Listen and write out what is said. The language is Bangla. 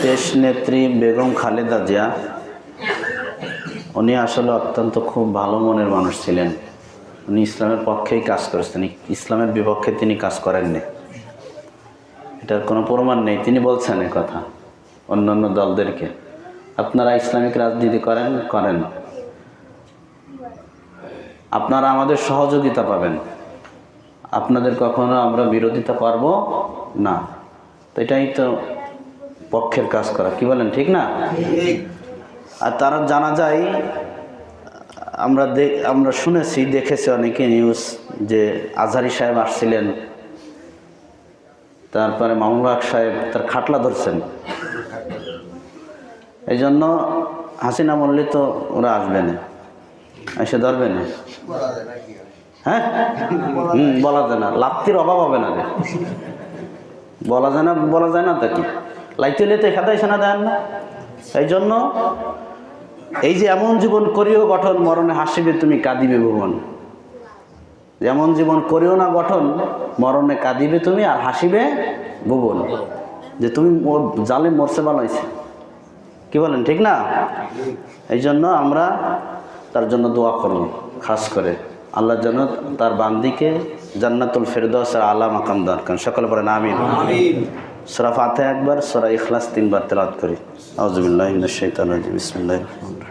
দেশ নেত্রী বেগম খালেদা জিয়া উনি আসলে অত্যন্ত খুব ভালো মনের মানুষ ছিলেন। উনি ইসলামের পক্ষেই কাজ করেছেন, ইসলামের বিপক্ষে তিনি কাজ করেননি। এটার কোনো প্রমাণ নেই। তিনি বলছেন এ কথা অন্যান্য দলদেরকে, আপনারা ইসলামিক রাজনীতি করেন, আপনারা আমাদের সহযোগিতা পাবেন, আপনাদের কখনো আমরা বিরোধিতা করব না। তো এটাই তো পক্ষের কাজ করা, কি বলেন, ঠিক না? আর তারা জানা যায়, আমরা শুনেছি, দেখেছি অনেকে নিউজ, যে আজহারি সাহেব আসছিলেন, তারপরে মামুনুল হক সাহেব তার খাটলা ধরছেন। এই জন্য হাসিনা বললে তো ওরা আসবে না, এসে ধরবে না। হ্যাঁ, বলা যায় না, লাপ্তির অভাব হবে না রে, বলা যায় না তো কি লাইতে লেতে খাদাই সেনা দেন না। এই জন্য এই যে এমন জীবন করিও গঠন, মরণে হাসিবে তুমি কাঁদিবে ভুবন। যেমন জীবন করিও না গঠন, মরণে কাঁদিবে তুমি আর হাসিবে ভুবন। যে তুমি জালে মরছে বানাইছে, কি বলেন, ঠিক না? এই জন্য আমরা তার জন্য দোয়া করব, খাস করে আল্লাহর জন্য তার বান্দিকে জান্নাতুল ফেরদাউসের আলা মাকাম দান করেন। সকলে বলেন আমিন। সূরা ফাতিহা একবার, সূরা ইখলাস 3 বার তেলাওয়াত করি। আউযু বিল্লাহি মিনাশ শাইতানির রাজিম। বিসমিল্লাহির রহমানির রহিম।